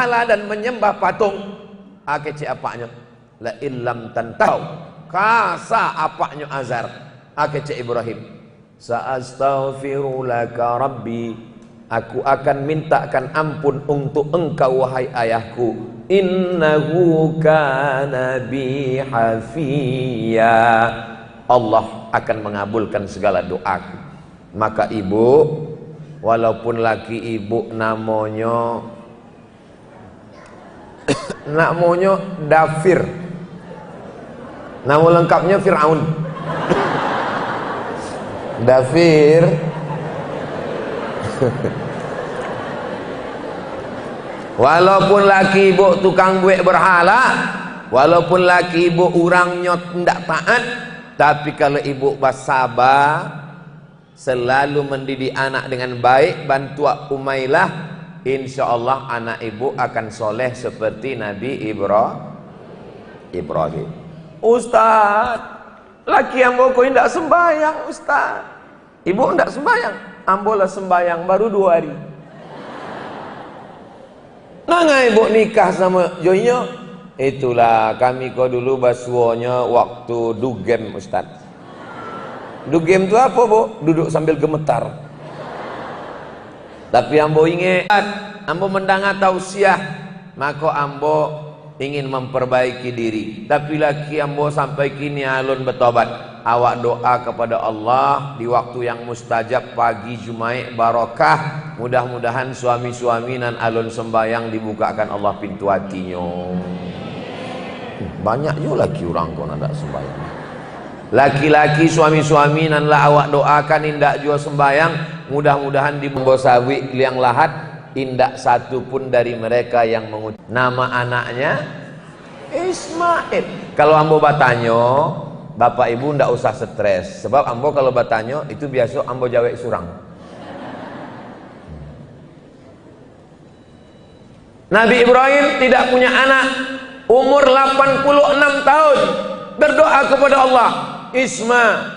dan menyembah patung. Akece apaknya la illam tantau kasa apaknya azar. Akece Ibrahim sa'astaghfiru laka rabbi, aku akan mintakan ampun untuk engkau wahai ayahku, innahu kana bi hafiya, Allah akan mengabulkan segala doaku. Maka ibu, walaupun laki ibu namanya Dafir, nama lengkapnya Fir'aun. Dafir walaupun laki ibu tukang buik berhala, walaupun laki ibu orangnya tidak taat, tapi kalau ibu bersabar, selalu mendidik anak dengan baik, bantu Umailah, insya Allah anak ibu akan soleh seperti Nabi Ibrahim. Ustaz, laki ambo kau tidak sembahyang Ustaz. Ibu tidak sembahyang, ambo lah sembahyang baru 2 hari. Nangga ibu nikah sama Joynya, itulah kami kau dulu basuonya waktu dugem Ustaz. Dugem itu apa bu? Duduk sambil gemetar. Tapi ambo ingat, ambo mendengar tausiah, maka ambo ingin memperbaiki diri. Tapi laki ambo sampai kini alun bertobat. Awak doa kepada Allah di waktu yang mustajab, pagi Jumaik barokah. Mudah-mudahan suami-suami nan alun sembayang dibukakan Allah pintu hatinya. Banyak juga laki orang kau nak sembayang. Laki-laki suami-suami nan lah awak doakan indak jua sembayang, mudah-mudahan di Bosawi liang lahat indak satu pun dari mereka yang mengucap nama anaknya Ismail. Kalau ambo batanyo, bapak ibu ndak usah stres, sebab ambo kalau batanyo itu biasa ambo jawek surang. Nabi Ibrahim tidak punya anak, umur 86 tahun berdoa kepada Allah, Isma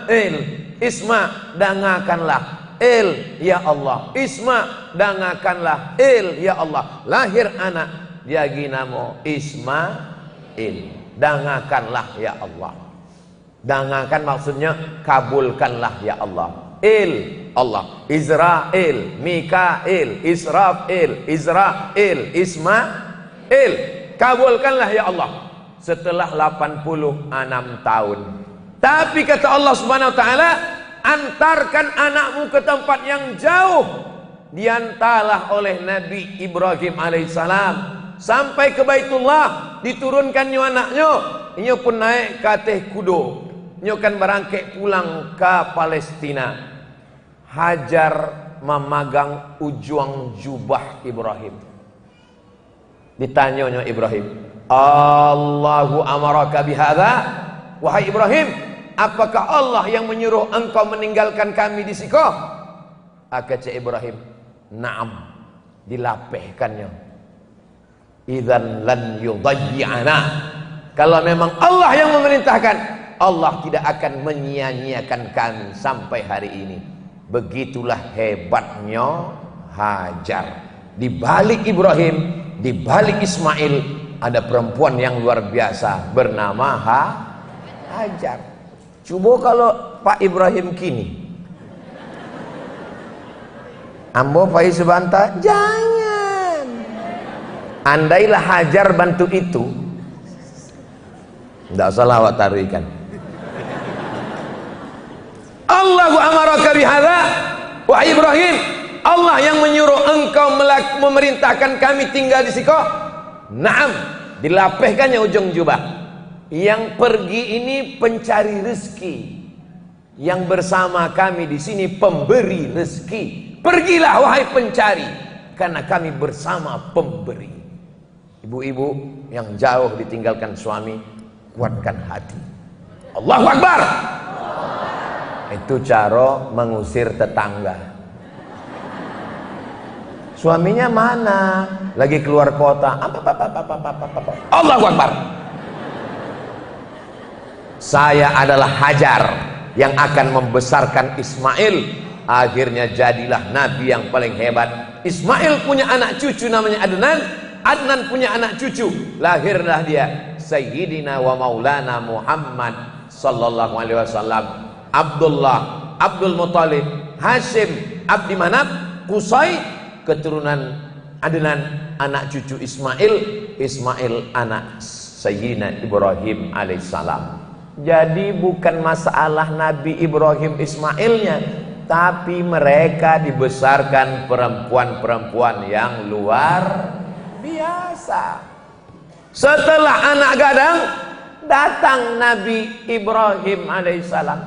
dangakanlah ya Allah, Isma dangakanlah ya Allah. Lahir anak dia ginamo Ismail, dangakanlah ya Allah. Dangakan maksudnya kabulkanlah ya Allah. Allah, Israel, Mikail, Israfil, Israel, Ismail, kabulkanlah ya Allah. Setelah 86 tahun. Tapi kata Allah Subhanahu wa taala, antarkan anakmu ke tempat yang jauh. Diantarlah oleh Nabi Ibrahim alaihissalam sampai ke Baitullah, diturunkannya anaknya. Inyo pun naik ke atas kudo. Inyo kan berangkat pulang ke Palestina. Hajar memegang ujung jubah Ibrahim. Ditanyanya Ibrahim, Allahu amaraka bihadza? Wahai Ibrahim, apakah Allah yang menyuruh engkau meninggalkan kami di siko? Kata Ibrahim, na'am, dilapehkannya. Idzan lan yudayyi'ana. Kalau memang Allah yang memerintahkan, Allah tidak akan menyia-nyiakan kami sampai hari ini. Begitulah hebatnya Hajar. Di balik Ibrahim, di balik Ismail, ada perempuan yang luar biasa bernama Hajar. Coba kalau Pak Ibrahim kini, ambo pai sebentar, jangan. Andailah Hajar bantu itu, tidak salah awak taruh ikan. Allahu amaraka bihadza, wahai Ibrahim, Allah yang menyuruh engkau memerintahkan kami tinggal di siko. Naam, dilapehkannya ujung jubah. Yang pergi ini pencari rezeki, yang bersama kami di sini pemberi rezeki. Pergilah wahai pencari, karena kami bersama pemberi. Ibu-ibu yang jauh ditinggalkan suami, kuatkan hati. Allahu Akbar. Itu cara mengusir tetangga. Suaminya mana? Lagi keluar kota. Allahu Akbar. Saya adalah Hajar yang akan membesarkan Ismail. Akhirnya jadilah nabi yang paling hebat. Ismail punya anak cucu namanya Adnan. Adnan punya anak cucu, lahirlah dia Sayyidina wa Maulana Muhammad sallallahu alaihi wasallam. Abdullah, Abdul Muthalib, Hashim, Abdi Manaf, Qusay, keturunan Adnan, anak cucu Ismail, Ismail anak Sayyidina Ibrahim alaihissalam. Jadi bukan masalah Nabi Ibrahim Ismailnya, tapi mereka dibesarkan perempuan-perempuan yang luar biasa. Setelah anak gadang, datang Nabi Ibrahim alaihissalam.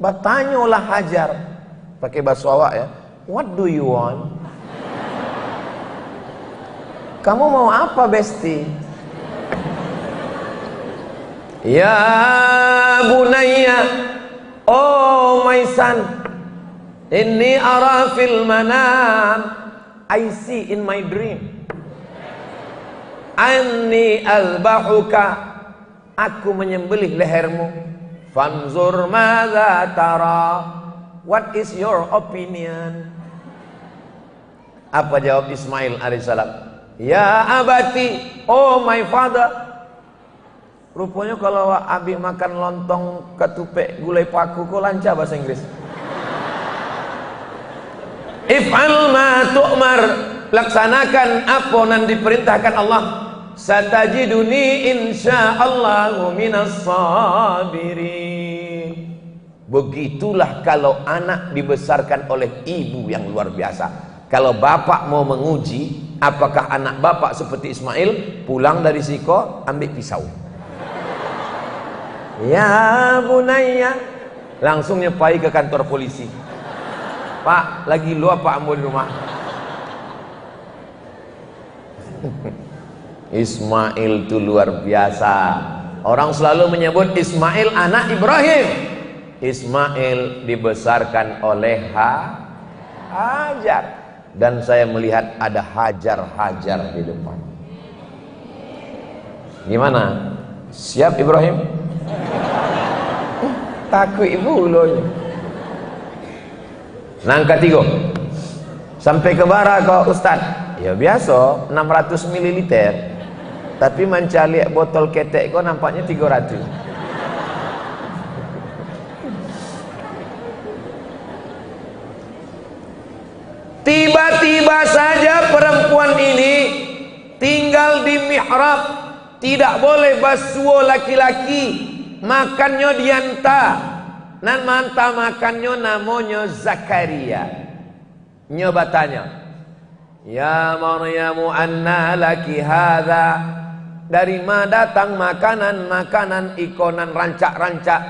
Bertanyalah Hajar, pakai bahasa awak ya, what do you want? Kamu mau apa, Besti? Ya bunayya, oh my son, inni ara fil manam, I see in my dream, anni azbahuka, aku menyembelih lehermu, fanzur madza tara, what is your opinion? Apa jawab Ismail alaihissalam? Ya abati, oh my father. Rupanya kalau abi makan lontong ketupek gulai paku kok lancar bahasa Inggris. If'al ma tu'mar, laksanakan apa yang diperintahkan Allah. Satajiduni insyaallahu minas sabirin. Begitulah kalau anak dibesarkan oleh ibu yang luar biasa. Kalau bapak mau menguji apakah anak bapak seperti Ismail, pulang dari siko ambil pisau. Ya bunayya, langsung nyepai ke kantor polisi. Pak, lagi lu apa ambo di rumah? Ismail itu luar biasa. Orang selalu menyebut Ismail anak Ibrahim. Ismail dibesarkan oleh Hajar. Dan saya melihat ada Hajar-Hajar di depan. Gimana? Siap Ibrahim? Takut ibu loh. Nangka 3 sampai ke bara kok Ustaz. Ya biasa 600 ml. Tapi mencari botol ketek kok nampaknya 300. Tiba-tiba saja perempuan ini tinggal di mihrab, tidak boleh basuh laki-laki, makannya dianta, nan manta makannya namanya Zakaria. Nyoba tanya, ya Maryamu anna laki hadha, dari mana datang makanan-makanan ikonan rancak-rancak?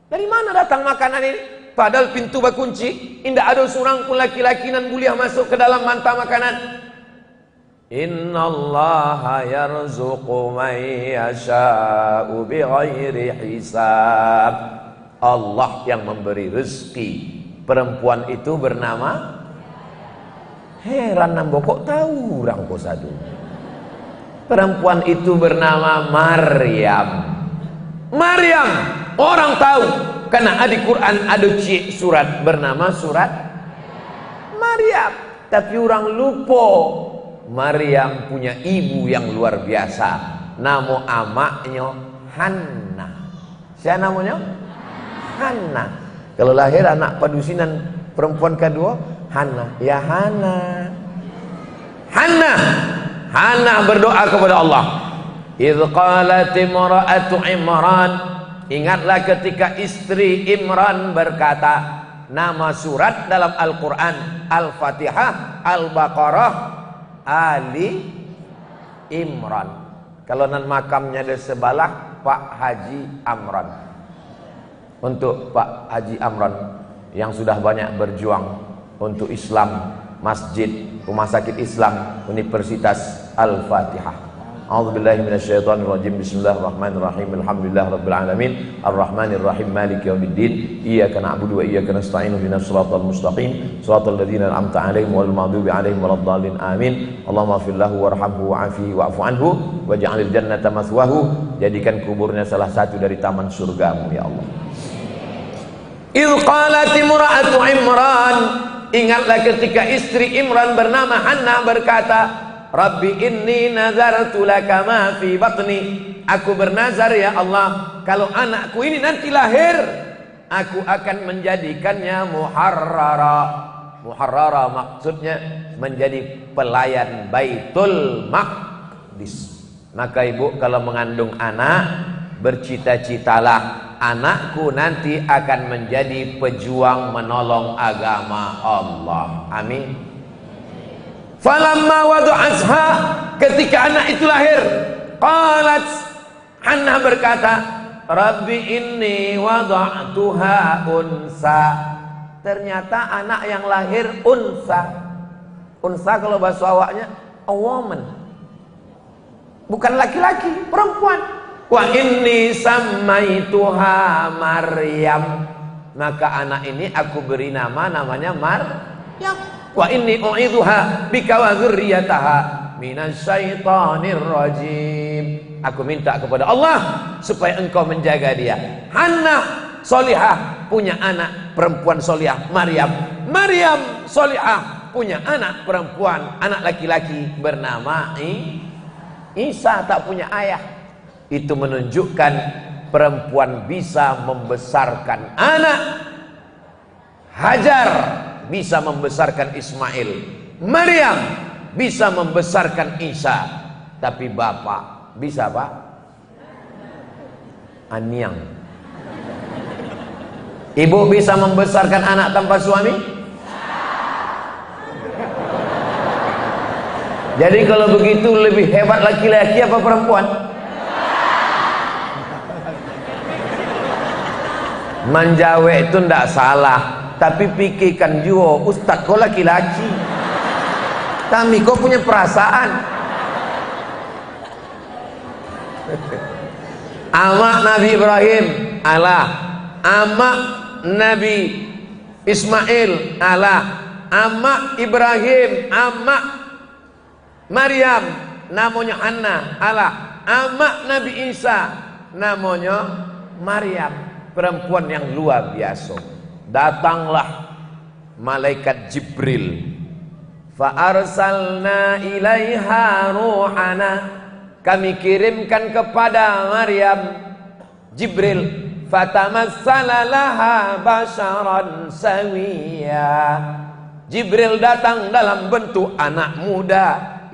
Dari mana datang makanan ini? Padahal pintu berkunci, tidak ada seorang pun laki-laki nan boleh masuk ke dalam manta makanan. Innallaha yarzuqu man yasha'u bighairi hisab. Allah yang memberi rezeki. Perempuan itu bernama, heran nambo kok tahu orang kok sadu. Perempuan itu bernama Maryam. Maryam, orang tahu. Karena di Quran ada surat bernama surat Maryam. Tapi orang lupa Maryam punya ibu yang luar biasa. Nama amaknya Hannah. Siapa namanya? Hannah. Kalau lahir anak padusinan perempuan kedua, Hannah. Ya Hannah. Hannah. Hannah berdoa kepada Allah. Idz qalat imra'atu Imran, ingatlah ketika istri Imran berkata, nama surat dalam Al-Quran Al-Fatihah, Al-Baqarah, Ali Imran. Kalau nan makamnya ada sebelah Pak Haji Amran. Untuk Pak Haji Amran yang sudah banyak berjuang untuk Islam, masjid, rumah sakit Islam, Universitas Al-Fatihah. A'udzubillahi minasyaitonirrajim. Bismillahirrahmanirrahim. Alhamdulillahirabbil alamin. Arrahmanirrahim. Maliki yaumiddin. Iyyaka na'budu wa iyyaka nasta'in. Ihdinas siratal mustaqim. Shiratal ladzina an'amta 'alaihim ghairil maghdubi 'alaihim waladdallin. Amin. Allahumma ighfir lahu warhamhu wa'afihi wa'fu anhu waj'alil jannata mathwahu. Jadikan kuburnya salah satu dari taman surgamu ya Allah. Idz qalat imra'atu Imran, Ingatlah ketika istri Imran bernama Hannah berkata, Rabbi inni nazartu laka ma fi batni. Aku bernazar ya Allah, kalau anakku ini nanti lahir, aku akan menjadikannya muharrara. Muharrara maksudnya menjadi pelayan Baitul Maqdis. Maka ibu kalau mengandung anak, bercita-citalah anakku nanti akan menjadi pejuang menolong agama Allah. Amin. Falamma wadu'atha, ketika anak itu lahir, qalat, Hannah berkata, Rabbi inni wada'tuha unsa. Ternyata anak yang lahir unsa. Unsa kalau bahasa awaknya a woman, bukan laki-laki, perempuan. Wa inni sammaituha Maryam. Maka anak ini aku beri namanya Maryam. Wa inni u'idzuha bika wa dzurriyyataha minasyaitonir rajim. Aku minta kepada Allah supaya engkau menjaga dia. Hannah solihah punya anak perempuan solihah Maryam. Maryam solihah punya anak perempuan, anak laki-laki bernama Isa, tak punya ayah. Itu menunjukkan perempuan bisa membesarkan anak. Hajar bisa membesarkan Ismail, Maryam bisa membesarkan Isa. Tapi bapak bisa pak? Aniang. Ibu bisa membesarkan anak tanpa suami? Jadi kalau begitu lebih hebat laki-laki apa perempuan? Menjawab itu tidak salah, tapi pikirkan juga, Ustaz kau laki-laki, kami kau punya perasaan. Amak Nabi Ibrahim Allah, amak Nabi Ismail Allah, amak Ibrahim, amak Maryam namanya Hannah Allah, amak Nabi Isa namanya Maryam. Perempuan yang luar biasa. Datanglah malaikat Jibril, fa arsalna ilaiha ruhana, kami kirimkan kepada Maryam Jibril, fatamassala laha basharan sawiya. Jibril datang dalam bentuk anak muda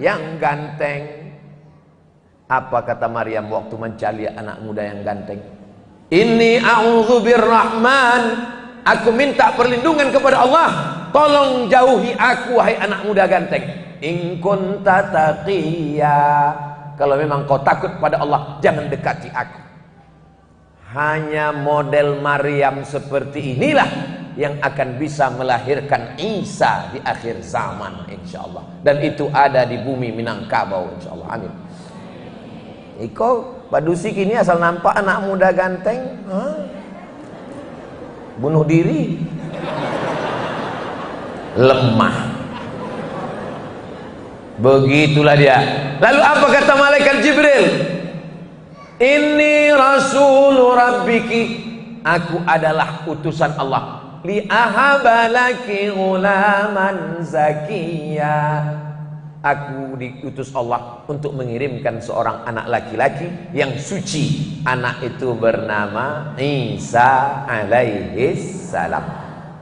yang ganteng. Apa kata Maryam waktu mencari anak muda yang ganteng? Inni a'udzu birrahman, aku minta perlindungan kepada Allah, tolong jauhi aku wahai anak muda ganteng. In kunta taqiyya, kalau memang kau takut pada Allah, jangan dekati aku. Hanya model Maryam seperti inilah yang akan bisa melahirkan Isa di akhir zaman insyaallah. Dan itu ada di bumi Minangkabau insyaallah. Amin. Iko Padusi kini asal nampak anak muda ganteng, bunuh diri, lemah. Begitulah dia. Lalu apa kata malaikat Jibril? Inni rasulu rabbiki, aku adalah utusan Allah. Li ahabalaki ulaman zakiyya. Aku diutus Allah untuk mengirimkan seorang anak laki-laki yang suci. Anak itu bernama Isa alaihis salam.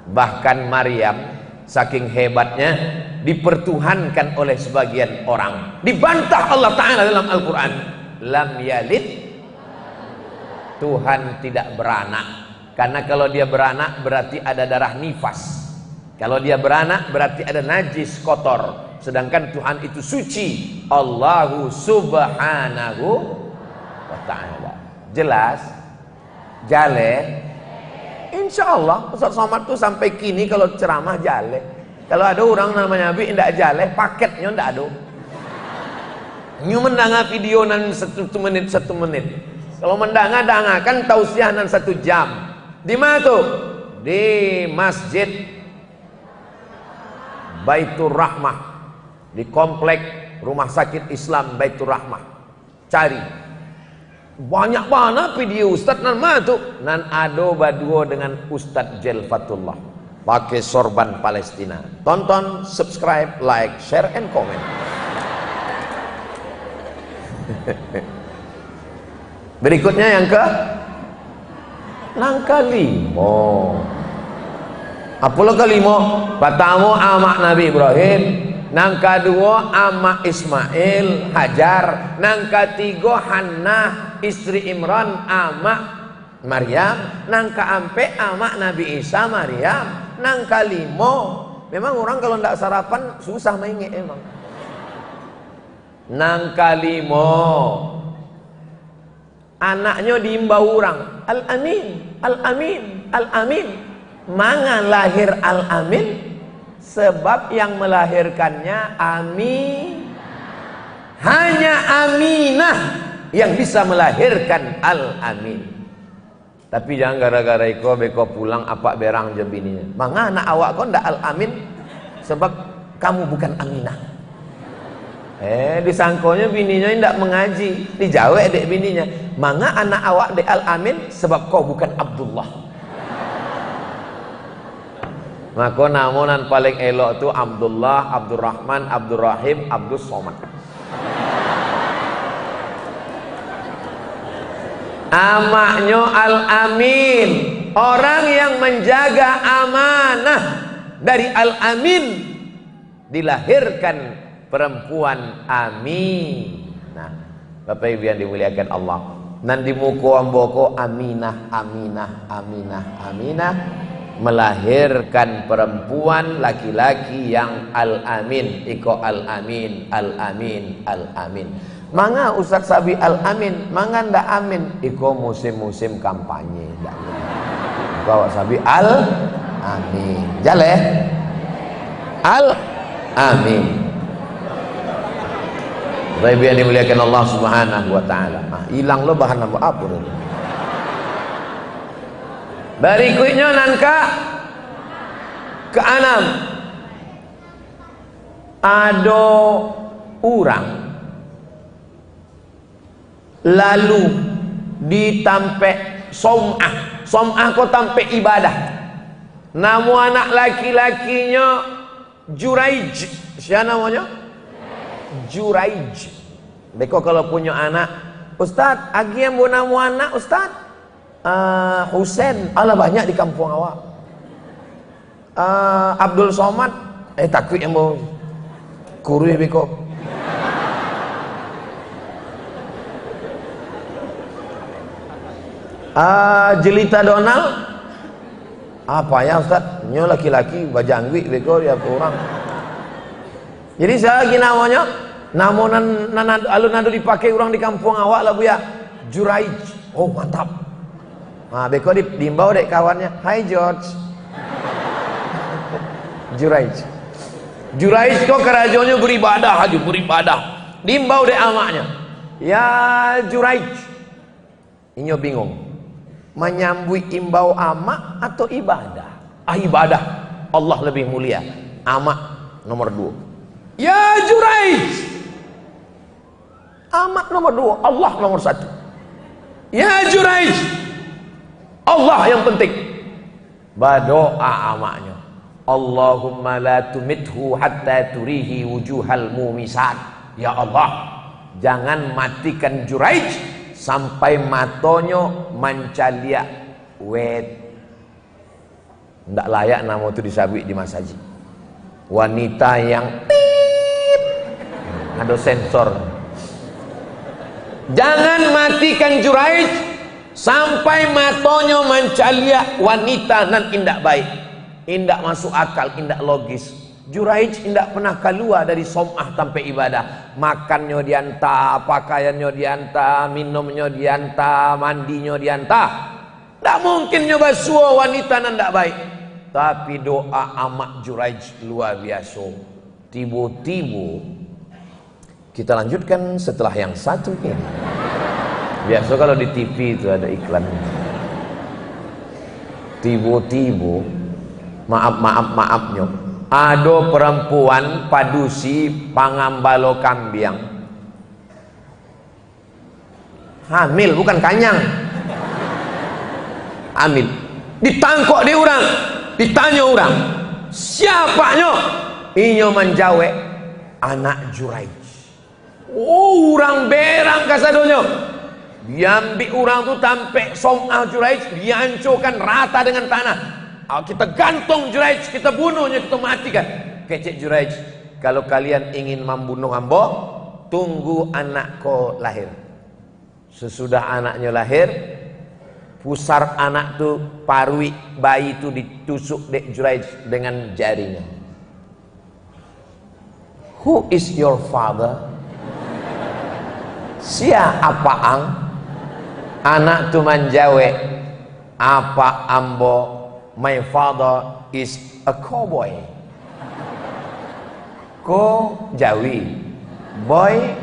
Bahkan Maryam saking hebatnya dipertuhankan oleh sebagian orang. Dibantah Allah Ta'ala dalam Al-Quran. Lam yalid, Tuhan tidak beranak. Karena kalau dia beranak berarti ada darah nifas. Kalau dia beranak berarti ada najis kotor. Sedangkan Tuhan itu suci. Allahu subhanahu wa ta'ala. Jelas? Jale? Insya Allah Ustaz Somad tuh sampai kini kalau ceramah jale. Kalau ada orang namanya Abi tidak jale, paketnya tidak ada. Nyu mendengar video nan 1 menit 1 menit. Kalau mendengar kan tausiah nan 1 jam. Di mana tuh? Di Masjid Baitur Rahmah, di komplek Rumah Sakit Islam Baitur Rahmah. Cari banyak banget video Ustaz nan mah tuh nan ado baduo dengan Ustaz Jelfatullah. pakai sorban Palestina. Tonton, subscribe, like, share, and comment. Berikutnya yang ke nangka limo. Apalah kelimo? Pertama amak Nabi Ibrahim, nangka dua amak Ismail Hajar, nangka tiga Hannah istri Imran amak Maryam, nangka ampe amak Nabi Isa Maryam, nangka limo. Memang orang kalau tidak sarapan susah mainnya emang. Nangka limo, anaknya diimbau orang Al-Amin, Al-Amin, Al-Amin. Manga lahir Al-Amin? Sebab yang melahirkannya Amin. Hanya Aminah yang bisa melahirkan Al-Amin. Tapi jangan gara-gara iko beko pulang apa berang je bininya. Manga anak awak kau ndak Al-Amin sebab kamu bukan Aminah. Disangkonya bininya ndak mengaji, dijawab dek bininya. Manga anak awak dek Al-Amin sebab kau bukan Abdullah. Maka namunan paling elok itu Abdullah, Abdurrahman, Abdurrahim, Abdus Somad. Amaknya Al-Amin, orang yang menjaga amanah. Dari Al-Amin dilahirkan perempuan Amin. Nah, Bapak Ibu yang dimuliakan Allah, nanti muko amboko Aminah, Aminah, Aminah, Aminah, melahirkan perempuan laki-laki yang Al-Amin. Iko Al-Amin, Al-Amin, Al-Amin. Manga Ustaz Sabi Al-Amin, manga ndak amin. Iko musim-musim kampanye. Bawa Sabi Al-Amin. Jale Al-Amin. Baik yang dimuliakan Allah Subhanahu wa taala. Hilang lo bahan apa itu? Berikutnya nangka keenam, ada orang lalu ditampe som'ah. Som'ah kok tampe ibadah. Namu anak laki-lakinya Juraij. Siapa namanya? Juraij. Beko kalau punya anak, Ustaz, agi yang mau namu anak Ustaz? Husain, ala banyak di kampung awak. Abdul Somad, takut yang mau kurui beko. Jelita Donald, apa ya Ustaz? Nyo laki-laki bajangwi beko ya orang. Jadi saya lagi namanya, namonan alun nado dipakai orang di kampung awak lah bu ya. Juraij, oh mantap. Nah, beko diimbau dek kawannya, Hai George. Juraij. Juraij kok kerajaannya beribadah aja, beribadah. Diimbau dek amaknya. Ya Juraij. Inyo bingung. Menyambui imbau amak atau ibadah? Ibadah. Allah lebih mulia. Amak nomor 2. Ya Juraij. Amak nomor 2, Allah nomor 1. Ya Juraij. Allah yang penting. Berdoa amaknya, Allahumma la tumithu hatta turihi wujuhal mumisat. Ya Allah, jangan matikan Juraij sampai matonyo mancalia wet. Ndak layak nama itu disabik di masjid. Wanita yang ada sensor. Jangan matikan Juraij sampai matonyo mancalia wanita nan indak baik, indak masuk akal, indak logis. Juraij indak pernah keluar dari som'ah tanpa ibadah. Makannya dianta, pakaiannya dianta, minumnya dianta, mandinya dianta. Ndak mungkin nyoba suo wanita nan ndak baik. Tapi doa amak Juraij luar biasa. Tiba-tiba kita lanjutkan setelah yang satu ini. Biasa kalau di TV itu ada iklan. Tiba-tiba, maafnya, ada perempuan padusi pangambalo kambiang. Hamil, bukan kanyang. Hamil. Ditangkok di orang. ditanya orang, siapanya? Inyo menjawab, anak Juraij. Oh, orang berang kasadonyo. Diambil orang tu sampai som'ah Juraij, dihancurkan rata dengan tanah. Kita gantung Juraij, kita bunuhnya, kita matikan. Kecek Juraij, kalau kalian ingin membunuh hamba, tunggu anakku lahir. Sesudah anaknya lahir, pusar anak tu, parui bayi tu ditusuk dek Juraij dengan jarinya. Who is your father? Siapa ang? Anak tu menjawab, apa ambo? My father is a cowboy. Ko Jawi, boy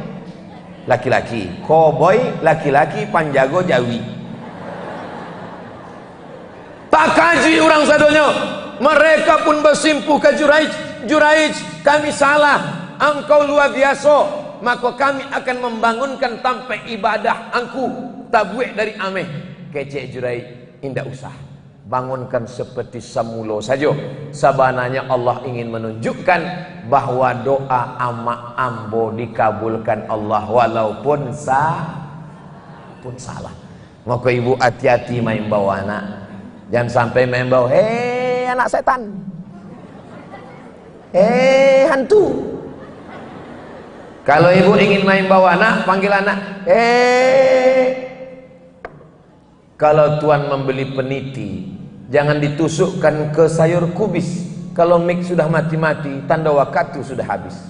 laki-laki, cowboy laki-laki, panjago Jawi. Tak kaji orang sadonyo. Mereka pun bersimpuh ke Juraij. Juraij, kami salah. Engkau luar biasa, maka kami akan membangunkan tempat ibadah angku tabuik dari ameh. Kecek Juraij, indah usah, bangunkan seperti semula saja. Sebenarnya Allah ingin menunjukkan bahwa doa amak ambo dikabulkan Allah walaupun salah. Maka ibu hati-hati main bawa anak. Jangan sampai main bawa, hei anak setan, hei hantu. Kalau ibu ingin main bawa anak, panggil anak, Kalau tuan membeli peniti, jangan ditusukkan ke sayur kubis. Kalau mik sudah mati-mati, tanda waktu sudah habis.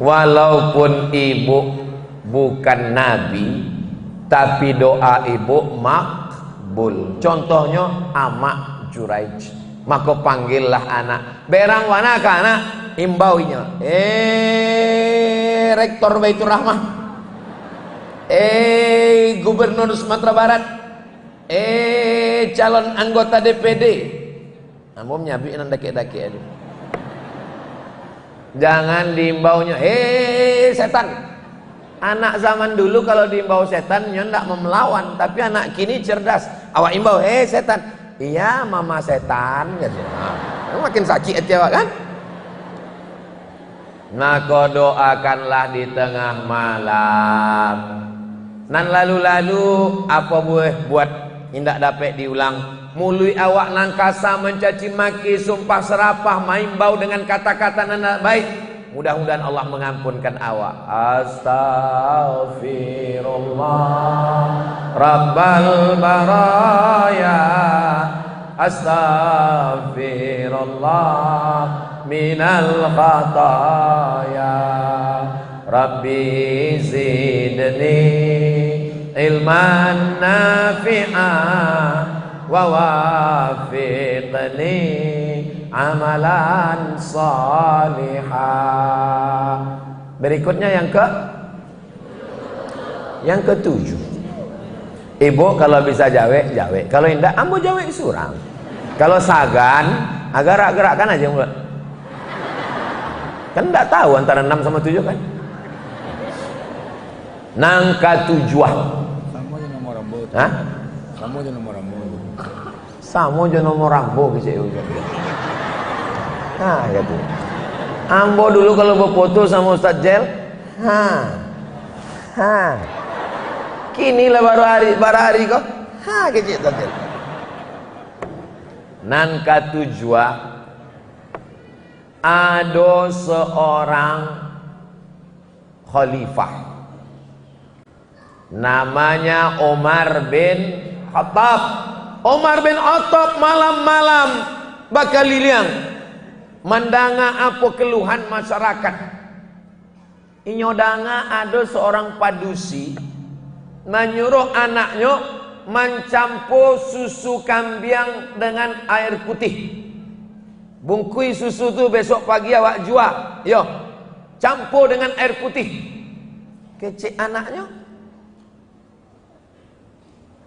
Walaupun ibu bukan nabi, tapi doa ibu makbul. Contohnya amak Juraij. Maka panggillah anak, berang wana ka anak, imbaunya, Rektor Baitur Rahmah, Gubernur Sumatera Barat, calon anggota DPD. Amom nyabi nang dake-dake aduh. Jangan diimbaunya, setan. Anak zaman dulu kalau diimbau setan nyo ndak melawan, tapi anak kini cerdas. Awak imbau, setan. Iya, mama setan gitu. Makin sakit hati awak kan? Maka doakanlah di tengah malam. Nan lalu-lalu apa buat indak dapat diulang. Mului awak nangkasa mencaci maki, sumpah serapah, main bau dengan kata-kata nan baik. Mudah-mudahan Allah mengampunkan awak. Astaghfirullah Rabbal baraya, astaghfirullah minal khataya, Rabbi zidni ilman nafi'ah wa wafiqni amalan salihah. Berikutnya yang ketujuh. Ibu kalau bisa jawe, kalau indah ambo jawe surang. Kalau sagan agak gerakkan aja mulut. Kan enggak tahu antara 6 sama 7 kan. Nangka tujuan. Samo je nomor rambut. Hah? Samo je nomor rambut. Samo je nomor rambut bisa ya. Nah, gitu. Ambo dulu kalau berfoto sama Ustaz Jel, kini lah baru hari kok, kecil Ustaz Jel. Nan katujua, ada seorang khalifah, namanya Umar bin Khattab. Umar bin Khattab malam-malam bakal liliang mandanga apa keluhan masyarakat. Inyodanga ada seorang padusi menyuruh anaknya mencampur susu kambing dengan air putih. Bungkui susu tu besok pagi awak jual. Yo, campur dengan air putih. Kecil anaknya.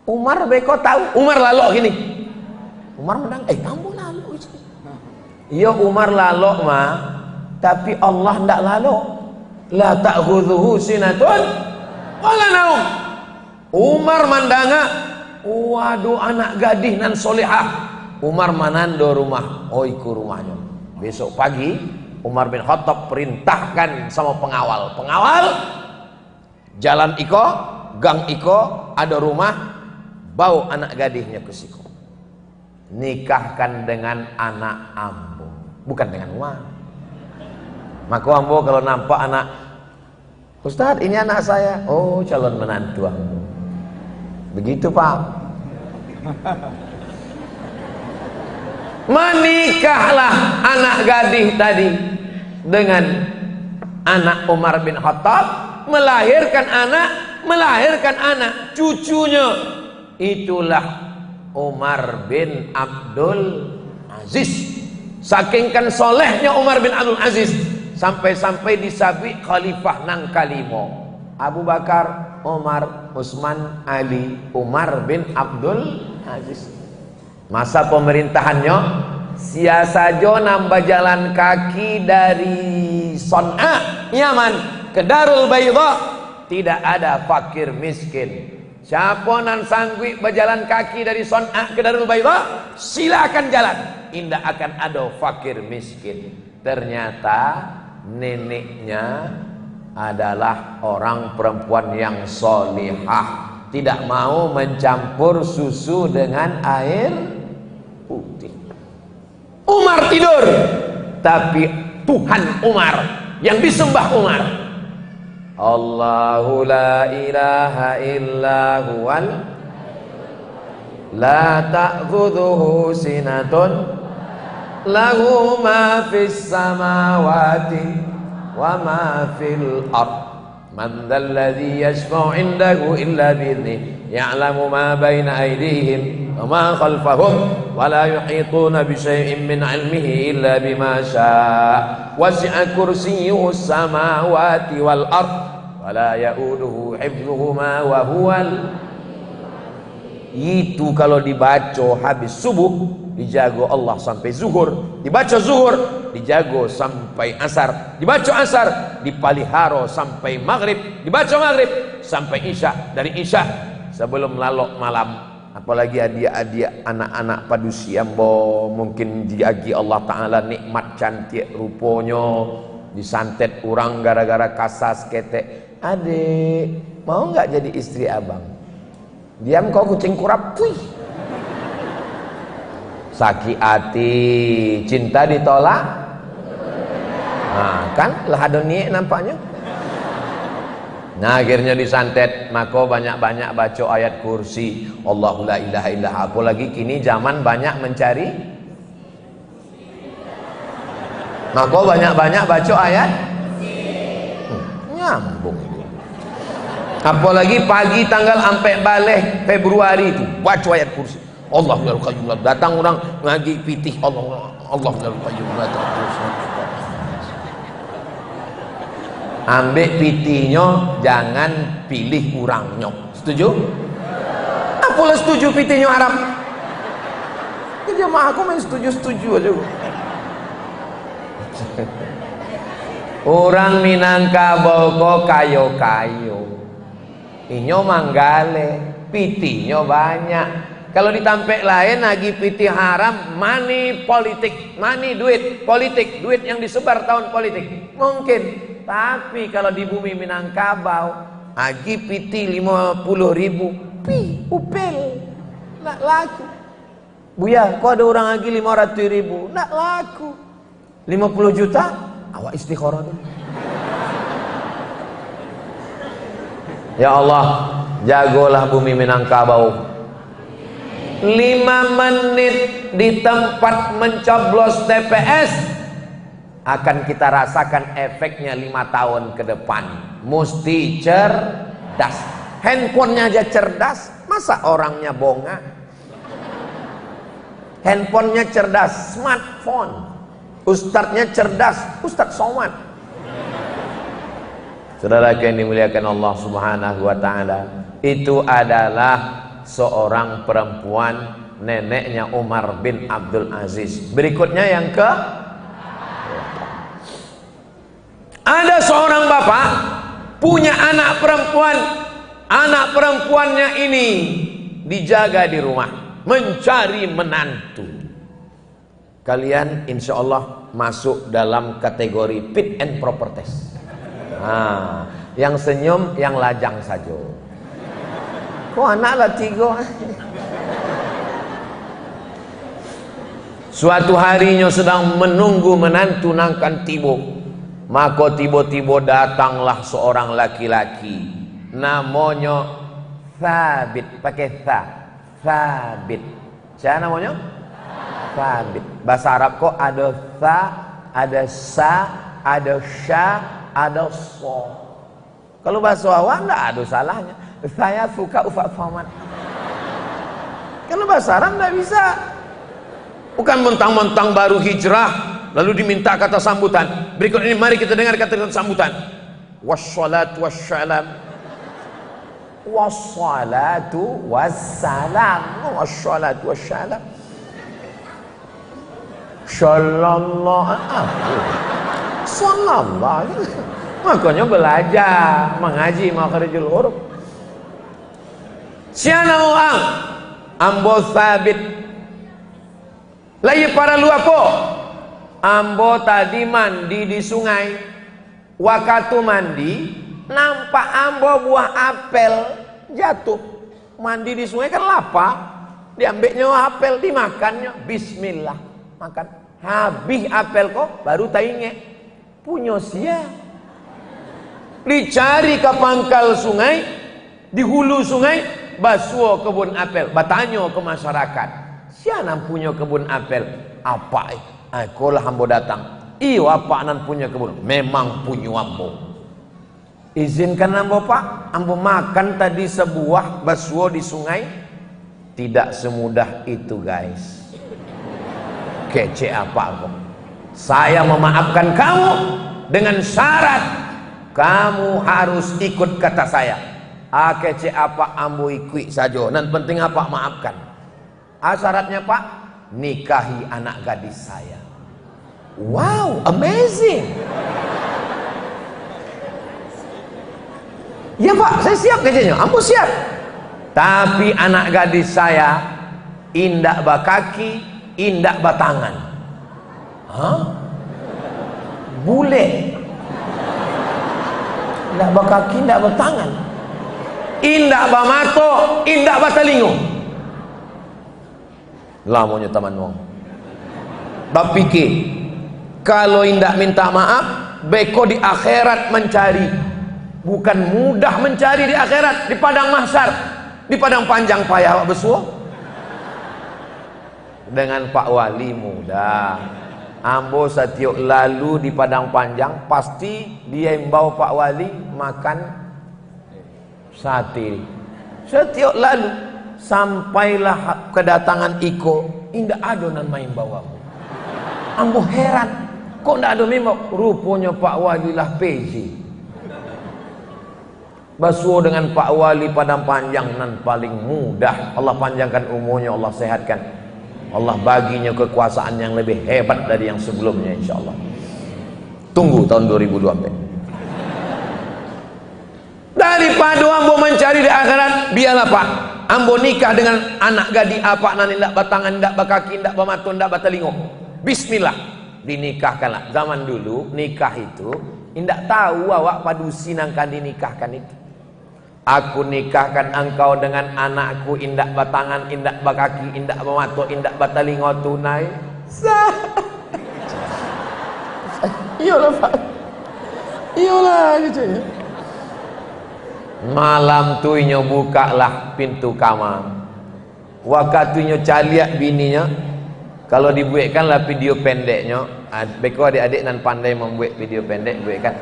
Umar beko tahu. Umar lalok gini. Umar menang. Kamu lalok. Ya Umar lalok mah, tapi Allah ndak lalok. La ta'khudhuhu sinatun wala naum. Umar mandanga, waduh anak gadih nan solehah. Umar manando rumah, iku rumahnya. Besok pagi Umar bin Khattab perintahkan sama pengawal, jalan iko, gang iko, ada rumah, bawa anak gadihnya ke situ. Nikahkan dengan anak ambo, bukan dengan uang. Maka ambo kalau nampak anak, Ustadz ini anak saya, oh calon menantu ambo. Begitu Pak. Menikahlah anak gadih tadi dengan anak Umar bin Khattab, melahirkan anak, cucunya itulah Umar bin Abdul Aziz. Saking kan solehnya Umar bin Abdul Aziz, sampai-sampai disabik khalifah nang kalimo. Abu Bakar, Umar, Utsman, Ali, Umar bin Abdul Aziz. Masa pemerintahannya siasajo nambah jalan kaki dari Son'a, Yaman ke Darul Baydha, tidak ada fakir miskin. Siapa nan sanggup berjalan kaki dari Son'a ke Darul Baydha, silakan jalan, indah akan ada fakir miskin. Ternyata neneknya adalah orang perempuan yang solihah, tidak mau mencampur susu dengan air putih. Umar tidur, tapi Tuhan Umar yang disembah Umar, Allahu la ilaha illa huwal la ta'khudhuhu sinatun lahu ma fis samawati wa ma fil ard man dhal ladzi yashfa'u 'indahu illa bi'idhnihi ya'lamu ma baina aydihim wa ma khalfahum wa la yuhituna bi syai'in min 'ilmihi illa bima syaa wasi'a kursiyyuhu as-samawati wal ard wa la ya'uduhu hifdhuhuma wa huwal. Itu kalau dibaca habis subuh dijago Allah sampai zuhur, dibaca zuhur dijago sampai asar, dibaca asar dipaliharo sampai maghrib, dibaca maghrib sampai isya, dari isya sebelum lalok malam. Apalagi adia-adia anak-anak padusi ambo, mungkin diagi Allah Ta'ala nikmat cantik ruponya, disantet orang gara-gara kasas ketek. Adik mau nggak jadi istri abang? Diam kau kucing kurap, wih. Sakit hati, cinta ditolak. Nah kan lah adoni nampaknya. Nah akhirnya disantet, maka banyak-banyak baca ayat kursi, Allahu la ilaha illallah. Apalagi kini zaman banyak mencari, maka banyak-banyak baca ayat nyambung. Apalagi pagi tanggal sampai balik Februari itu baca ayat kursi, Allahu la qayyum. Datang orang ngaji pitih, Allahu la qayyum. Ambil pitihnya, jangan pilih orangnya. Setuju? Apalah setuju pitihnya Arab? Dia mah aku main setuju-setuju aja. Orang Minangkabau kok kayo-kayo, inyo manggale, pitihnya banyak. Kalau ditampek lain lagi pitih haram, money politik, money duit politik, duit yang disebar tahun politik mungkin. Tapi kalau di bumi Minangkabau lagi pitih 50.000, upel nak laku. Buya, kok ada orang lagi 500.000, nak laku. 50 juta, awak istikharah dulu. Ya Allah, jagolah bumi Minangkabau. 5 menit di tempat mencoblos TPS akan kita rasakan efeknya 5 tahun ke depan. Mesti cerdas. Handphonenya aja cerdas, masa orangnya bonga? Handphonenya cerdas, smartphone. Ustadznya cerdas, Ustadz Somad. Saudara yang dimuliakan Allah Subhanahu wa Ta'ala, itu adalah seorang perempuan, neneknya Umar bin Abdul Aziz. Berikutnya yang ke, ada seorang bapak punya anak perempuan anak perempuannya ini dijaga di rumah, mencari menantu. Kalian insya Allah masuk dalam kategori fit and proper test. Nah, yang senyum, yang lajang saja. Kok anak lah 3? Suatu harinya sedang menunggu menantu nangkan tiba, maka tiba-tiba datanglah seorang laki-laki, namanya Thabit, pakai Thabit. Siapa namanya? Thabit. Bahasa Arab kok ada tha, ada sa, ada sya, ada so. Kalau bahasa awam enggak ada salahnya. Saya suka ufak faman. Kalau bahasa Arab enggak bisa. Bukan mentang-mentang baru hijrah lalu diminta kata sambutan. Berikut ini mari kita dengar kata sambutan. Wassalatu wassalam. Wassalatu wassalam. Wassalatu wassalam. Sallallahu. Makanya belajar mengaji makharijul huruf. Siapa orang? Ambo Thabit. Lagi para lu apa? Ambo tadi mandi di sungai. Waktu mandi nampak ambo buah apel jatuh. Mandi di sungai kan lapar. Diambilnya apel, dimakannya. Bismillah, makan. Habis apel kok baru tainge. Punya sia. Dicari ke pangkal sungai, di hulu sungai, basuh kebun apel. Bertanya ke masyarakat, siapa punya kebun apel? Apa? Aku lah ambo datang. Iyo apa nan punya kebun? Memang punya ambo. Izinkan ambo pak, ambo makan tadi sebuah basuh di sungai. Tidak semudah itu guys. Kece apa ambo? Saya memaafkan kamu dengan syarat kamu harus ikut kata saya. Kece apa ambo ikut saja. Nan penting apa maafkan. Syaratnya pak, nikahi anak gadis saya. Wow, amazing. Ya pak, saya siap kecenya. Ambo siap. Tapi anak gadis saya indak bakaki, indak batangan. Hah? Bule. Indak bakaki, indak batangan. Indak bamato, indak batalingo. Lamunya taman wong. Bab pikir, kalau indak minta maaf, beko di akhirat mencari. Bukan mudah mencari di akhirat, di padang mahsyar, di padang panjang payah besuh. Dengan Pak Wali mudah. Ambo setiap lalu di padang panjang pasti dia yang bawa Pak Wali makan sate. Setiap lalu sampailah kedatangan Iko, indah ada nan main bawa. Ambo heran, kok ndak ada memang? Rupanya Pak Wali lah PJ. Basuh dengan Pak Wali padang panjang nan paling mudah. Allah panjangkan umurnya, Allah sehatkan. Allah baginya kekuasaan yang lebih hebat dari yang sebelumnya insyaallah. Tunggu tahun 2024. Daripada ambo mencari di akhirat, biarlah pak, ambo nikah dengan anak gadis apa nan ndak batangan, ndak bakaki, ndak bamato, ndak batalingo. Bismillah, dinikahkanlah. Zaman dulu nikah itu ndak tahu awak padusi nang kan dinikahkan itu. Aku nikahkan engkau dengan anakku, indak batangan, indak bakaki, indak bamato, indak batalingo tunai. Iyalah pak, iyalah gitu ya. Malam tu inyo bukalah pintu kamar. Wakatunya caliak bininya. Kalau dibuatkan lah video pendeknya. Beko adik-adik nan pandai membuat video pendek, buatkan.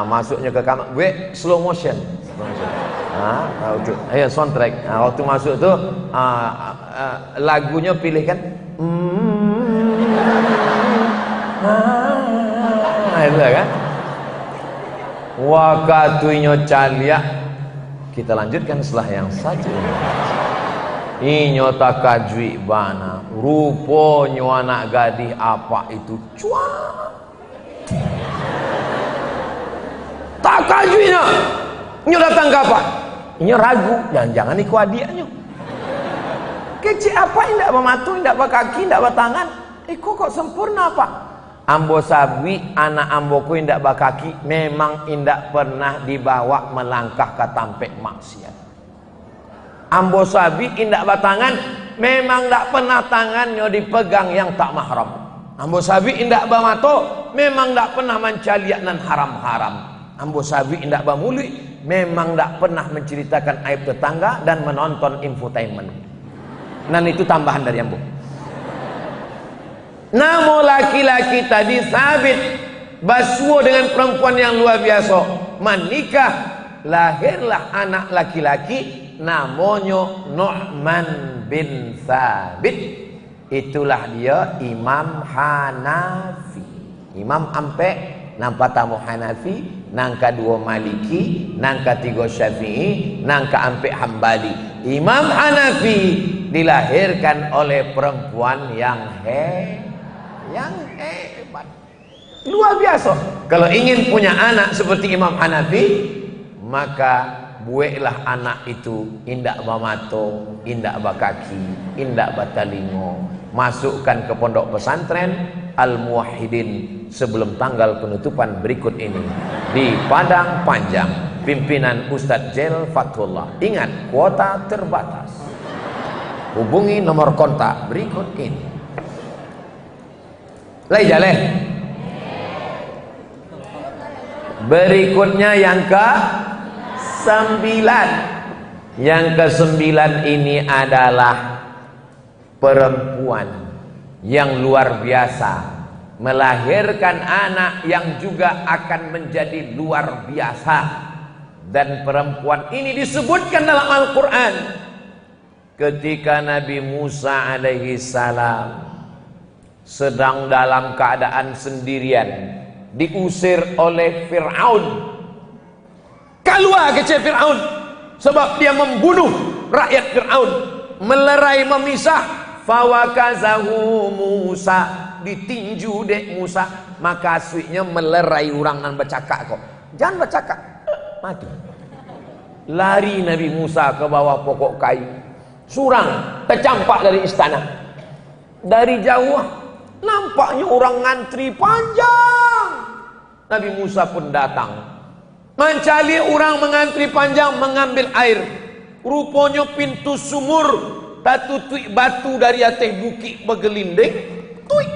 Masuknya ke kamar, buat slow motion. Ayo soundtrack. Waktu masuk tu lagunya pilihkan. Itu kan. Wakatunya caliak. Kita lanjutkan setelah yang satu. Inyo takajui bana. Rupanya anak gadis apa itu? Cuak. Takajuinya. Inyo datang kapan? Ini ragu, jangan-jangan iku adiknya. Kecil apa indak bermatu, indak berkaki, indak bertangan. Iku kok sempurna apa? Ambo sabi anak amboku indak berkaki, memang indak pernah dibawa melangkah ke tampek maksiat. Ambo sabi indak bertangan, memang ndak pernah tangannya dipegang yang tak mahram. Ambo sabi indak bermato, memang ndak pernah mencaliak nan haram-haram. Ambo sabi indak bermulut, memang ndak pernah menceritakan aib tetangga dan menonton infotainment. Dan itu tambahan dari ambo. Namun laki-laki tadi sabit basuh dengan perempuan yang luar biasa, menikah, lahirlah anak laki-laki namanya Nu'man bin Thabit. Itulah dia Imam Hanafi. Imam ampe nang pertama Hanafi, nang kedua Maliki, nang ketiga Syafi'i, nang keempat Hambali. Imam Hanafi dilahirkan oleh perempuan yang hebat, luar biasa. Kalau ingin punya anak seperti Imam Hanafi, maka bueklah anak itu indak bamato, indak bakaki, indak batalingo. Masukkan ke pondok pesantren Al-Muwahhidin sebelum tanggal penutupan berikut ini di Padang Panjang, pimpinan Ustadz Jel Fathullah. Ingat, kuota terbatas. Hubungi nomor kontak berikut ini. Jaleh. Berikutnya yang ke-9. Yang ke-9 ini adalah perempuan yang luar biasa, melahirkan anak yang juga akan menjadi luar biasa. Dan perempuan ini disebutkan dalam Al-Quran ketika Nabi Musa alaihi salam sedang dalam keadaan sendirian, diusir oleh Fir'aun. Keluar kecil Fir'aun, sebab dia membunuh rakyat Fir'aun, melerai memisah. Fawakazahu Musa, ditinju dek Musa, maka aslinya melerai orang nan bercakap kok. Jangan bercakap, mati. Lari Nabi Musa ke bawah pokok kayu, surang tercampak dari istana. Dari jauh nampaknya orang ngantri panjang. Nabi Musa pun datang, mencari orang mengantri panjang mengambil air. Rupanya pintu sumur tak tutui batu dari atas bukit bergelinding, tuik,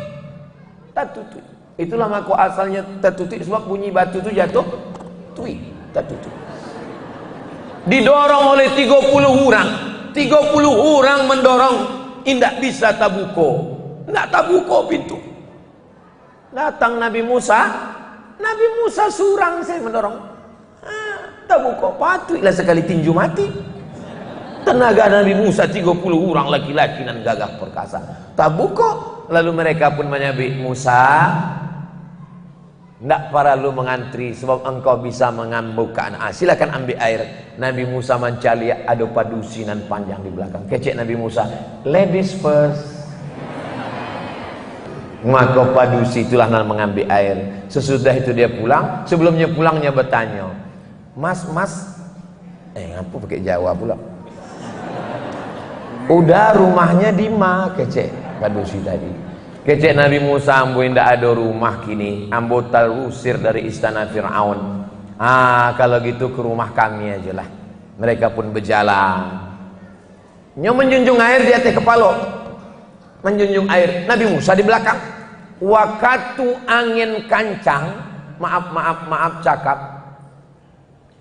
tak tutui. Itulah maka asalnya tak tutui, sebab bunyi batu itu jatuh, tuik, tak tutui. Didorong oleh 30 orang, 30 orang mendorong, indak bisa tabuko, ndak tabuko pintu. Datang Nabi Musa surang saya mendorong, tabuko, patuiklah sekali tinju mati. Tenaga Nabi Musa 30 orang laki-laki dan gagah perkasa. Tabuko. Lalu mereka pun menyabit Musa, tidak perlu mengantri sebab engkau bisa mengambukan. Silakan ambil air. Nabi Musa mencari ada padusinan panjang di belakang. Kecek Nabi Musa, ladies first. Maka padusi itulah yang mengambil air. Sesudah itu dia pulang. Sebelumnya pulangnya bertanya, Mas, apa pakai Jawa pula? Udah rumahnya di mana kecek padusi tadi. Kecek Nabi Musa, ambo indak ada rumah kini, ambo terusir dari istana Fir'aun. Kalau gitu ke rumah kami aja lah. Mereka pun berjalan. Menjunjung air di atas kepala, menjunjung air. Nabi Musa di belakang. Waktu angin kancang, maaf cakap.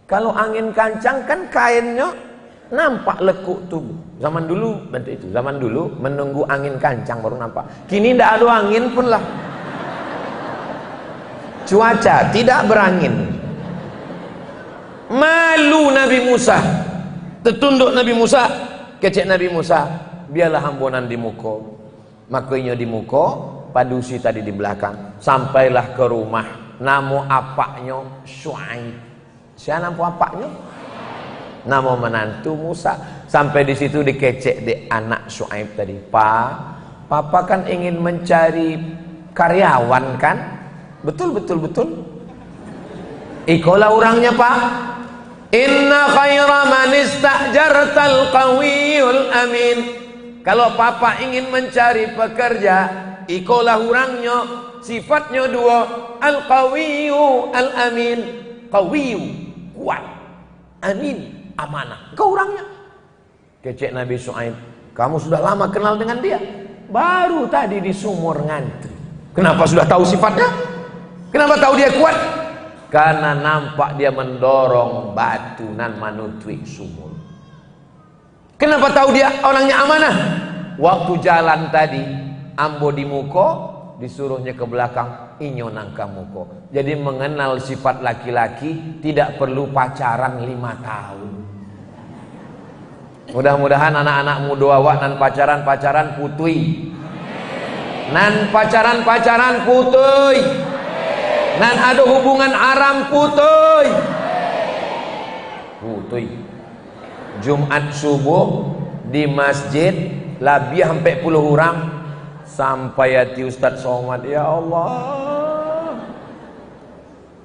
Kalau angin kancang kan kainnya nampak lekuk tubuh. Zaman dulu bentuk itu. Zaman dulu menunggu angin kancang baru nampak. Kini tidak ada angin pun lah. Cuaca tidak berangin. Malu Nabi Musa. Tertunduk Nabi Musa. Kecek Nabi Musa. Biarlah hambunan di muka. Makanya di muka. Padusi tadi di belakang. Sampailah ke rumah. Nama apaknya Syuaib. Siapa nama apaknya? Nama menantu Musa. Sampai di situ dikecek di anak Syuaib tadi. Papa kan ingin mencari karyawan kan? Betul. Ikolah orangnya Pak. Inna khaira man istajartal qawiyul amin. Kalau papa ingin mencari pekerja, ikolah orangnya, sifatnya dua, al-qawiyu al-amin. Qawiyu, kuat, amin, amanah. Kau orangnya. Kecek Nabi Shu'aib, kamu sudah lama kenal dengan dia? Baru tadi di sumur ngantri. Kenapa sudah tahu sifatnya? Kenapa tahu dia kuat? Karena nampak dia mendorong batu nan manutwi sumur. Kenapa tahu dia orangnya amanah? Waktu jalan tadi, ambo di muko, disuruhnya ke belakang, inyo nangka muko. Jadi mengenal sifat laki-laki tidak perlu pacaran 5 tahun. Mudah-mudahan anak-anakmu doa nan pacaran putui. Nan pacaran putui. Nan ada hubungan haram putui. Jumat subuh di masjid lebih sampai 10 orang sampai hati Ustadz Somad, ya Allah.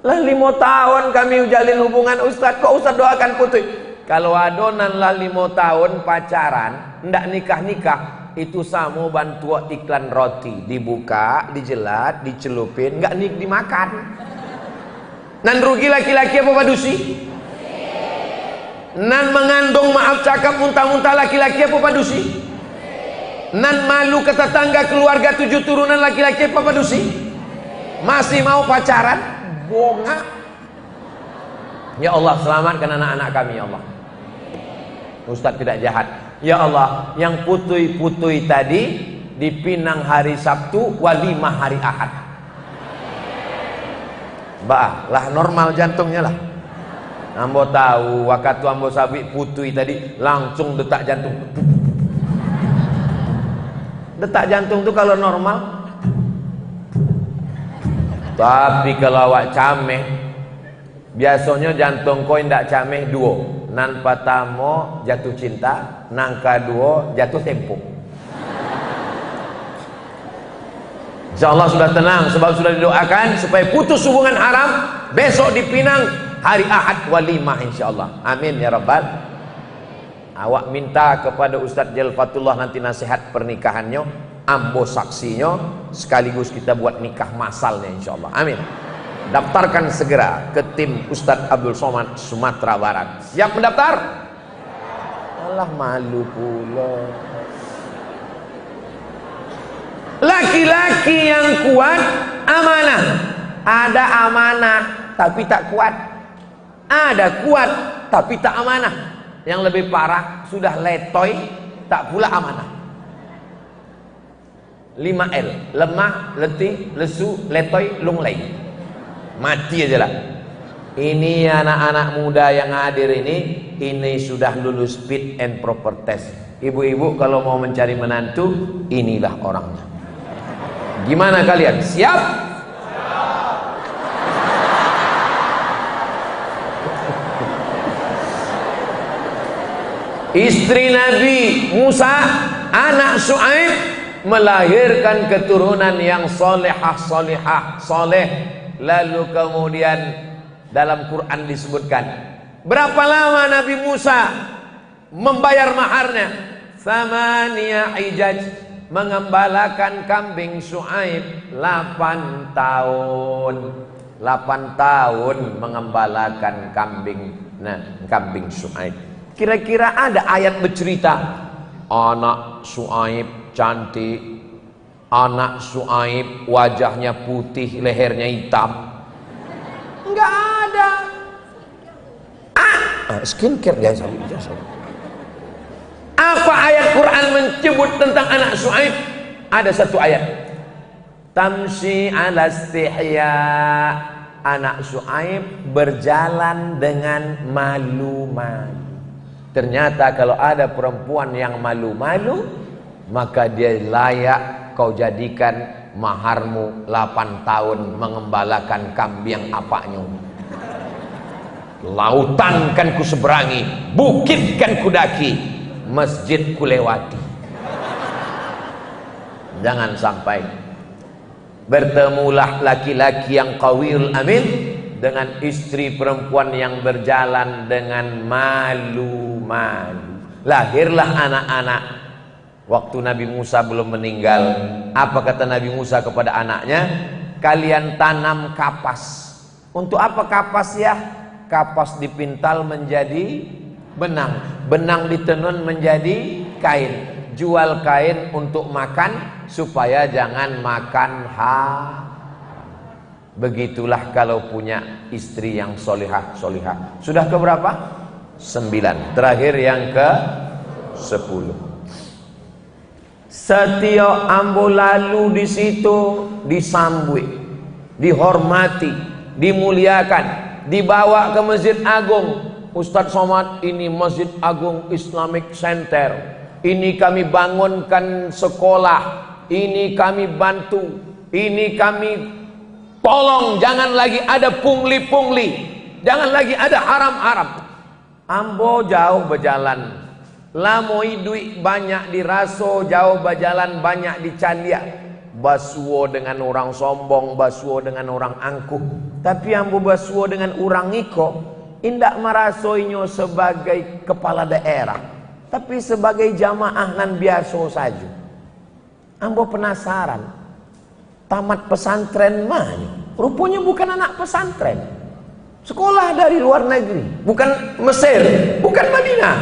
Lah 5 tahun kami jalin hubungan Ustadz, kok Ustadz doakan putui? Kalau adonan lah 5 tahun pacaran, ndak nikah-nikah, itu sama bantu iklan roti, dibuka, dijelat, dicelupin, nggak dimakan. Nan rugi laki-laki apa padusi? Nan mengandung, maaf cakap, muntah-muntah laki-laki apa padusi? Nan malu ke tetangga keluarga 7 turunan laki-laki apa padusi? Masih mau pacaran? Bonga. Ya Allah, selamatkan anak-anak kami ya Allah. Ustadz tidak jahat. Ya Allah, yang putui-putui tadi dipinang hari Sabtu, walimah hari Ahad. Bah, lah normal jantungnya lah. Ambo tahu, waktu ambo sabi putui tadi langsung detak jantung. Detak jantung tuh kalau normal. Tapi kalau awak cameh, biasanya jantung kau ndak cameh 2. Nan pertama jatuh cinta, nan kedua jatuh tempo. Insyaallah sudah tenang sebab sudah didoakan supaya putus hubungan haram, besok dipinang hari Ahad walimah insyaallah. Amin ya rabbal. Awak minta kepada Ustadz Jalfatullah nanti nasihat pernikahannya, ambo saksinya, sekaligus kita buat nikah masalnya insyaallah. Amin. Daftarkan segera ke tim Ustadz Abdul Somad Sumatera Barat. Siap mendaftar? Alah malu pula. Laki-laki yang kuat amanah. Ada amanah tapi tak kuat. Ada kuat tapi tak amanah. Yang lebih parah sudah letoy tak pula amanah. 5L, lemah, letih, lesu, letoy, lunglai. Mati aja lah. Ini anak-anak muda yang hadir ini sudah lulus fit and proper test. Ibu-ibu kalau mau mencari menantu, inilah orangnya. Gimana kalian? Siap? Istri Nabi Musa, anak Shu'aib, melahirkan keturunan yang solehah, soleh. Lalu kemudian dalam Quran disebutkan berapa lama Nabi Musa membayar maharnya? Thamaniyah hijaj, mengembalakan kambing Shu'aib 8 tahun. 8 tahun mengembalakan kambing Shu'aib. Kira-kira ada ayat bercerita anak Shu'aib cantik, anak Shu'aib wajahnya putih, lehernya hitam? Enggak ada. Skincare guys. Apa ayat Quran menyebut tentang anak Shu'aib? Ada satu ayat. Tamshi ala istihya. Anak Shu'aib berjalan dengan malu-malu. Ternyata kalau ada perempuan yang malu-malu, maka dia layak kau jadikan maharmu 8 tahun mengembalakan kambing apanya. Lautan kan ku seberangi, bukit kan ku daki, masjid ku lewati. Jangan sampai bertemulah laki-laki yang qawiyul amin, dengan istri perempuan yang berjalan dengan malu-malu. Lahirlah anak-anak. Waktu Nabi Musa belum meninggal, apa kata Nabi Musa kepada anaknya? Kalian tanam kapas. Untuk apa kapas ya? Kapas dipintal menjadi benang, benang ditenun menjadi kain. Jual kain untuk makan supaya jangan makan Begitulah kalau punya istri yang solihah. Sudah ke berapa? 9. Terakhir yang ke 10. Setiap ambo lalu di situ disambut, dihormati, dimuliakan, dibawa ke Masjid Agung. Ustadz Somad, ini Masjid Agung Islamic Center. Ini kami bangunkan sekolah, ini kami bantu, ini kami tolong, jangan lagi ada pungli-pungli, jangan lagi ada haram-haram. Ambo jauh berjalan, lamoi duit banyak diraso, jauh berjalan banyak dicandia. Basuo dengan orang sombong, basuo dengan orang angkuh. Tapi ambo basuo dengan orang iko, indak merasoinyo sebagai kepala daerah, tapi sebagai jamaah nan biasa saja. Ambo penasaran, tamat pesantren mana? Rupanya bukan anak pesantren, sekolah dari luar negeri, bukan Mesir, bukan Madinah.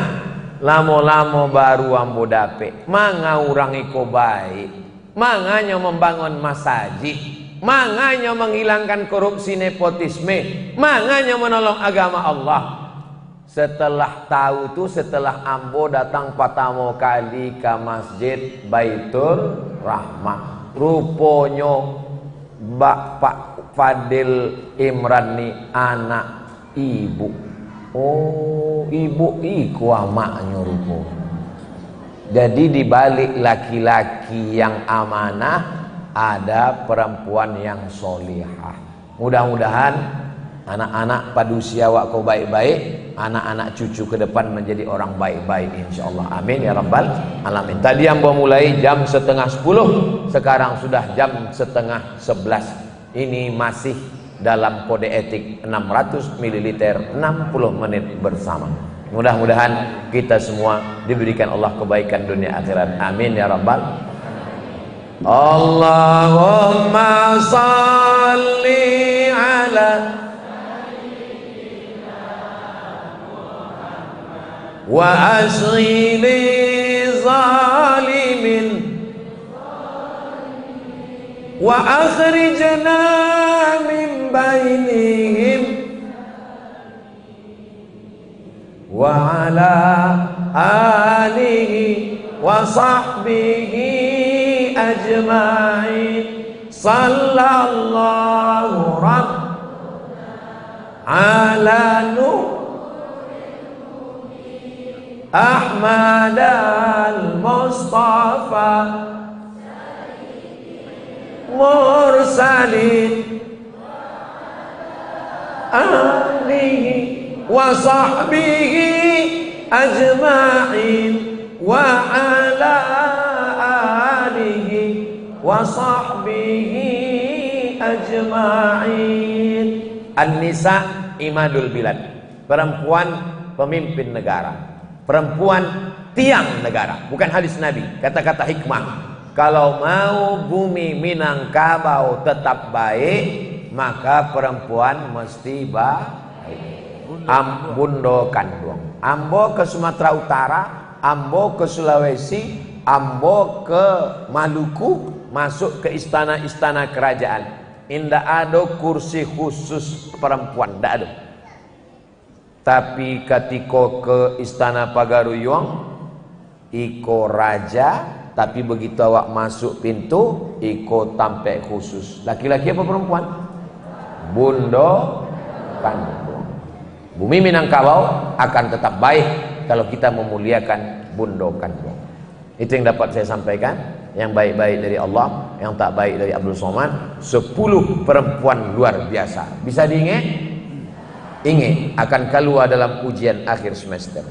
Lamo-lamo baru ambo dape, manga orang iko baik, manganya membangun masjid, manganya menghilangkan korupsi nepotisme, manganya menolong agama Allah. Setelah tahu tuh, setelah ambo datang pertama kali ke Masjid Baitur Rahmah, rupanya Bapak Fadil Imran ni anak ibu. Oh, ibu iku amaknya rupanya. Jadi di balik laki-laki yang amanah ada perempuan yang solihah. Mudah-mudahan anak-anak pada usia waktu baik-baik, anak-anak cucu ke depan menjadi orang baik-baik insyaallah. Amin ya rabbal alamin. Tadi yang baru mulai jam 9:30, sekarang sudah jam 10:30. Ini masih dalam kode etik 600 ml 60 menit bersama. Mudah-mudahan kita semua diberikan Allah kebaikan dunia akhirat. Amin ya rabbal. Allahumma salli ala wa asghili zalimin wa akhrijna min bainihim wa ala alihi wa sahbihi ajma'in. Sallallahu ala Ahmad al-Mustafa mursalin alihi wa sahbihi ajma'in wa ala alihi wa sahbihi ajma'in. An-nisa imadul bilad, perempuan pemimpin negara, perempuan tiang negara. Bukan hadis Nabi, kata-kata hikmah. Kalau mau bumi Minangkabau tetap baik, maka perempuan mesti baik. Bundokan dong. Ambo ke Sumatera Utara, ambo ke Sulawesi, ambo ke Maluku, masuk ke istana-istana kerajaan. Indah ada kursi khusus perempuan, tidak ada. Tapi ketika ke istana Pagaruyung, iko raja, tapi begitu awak masuk pintu, iko tampek khusus. Laki-laki apa perempuan? Bundo kandung. Bumi Minangkabau akan tetap baik kalau kita memuliakan bundo kandung. Itu yang dapat saya sampaikan. Yang baik-baik dari Allah, yang tak baik dari Abdul Somad. 10 perempuan luar biasa. Bisa diingat? Ingat akan keluar dalam ujian akhir semester.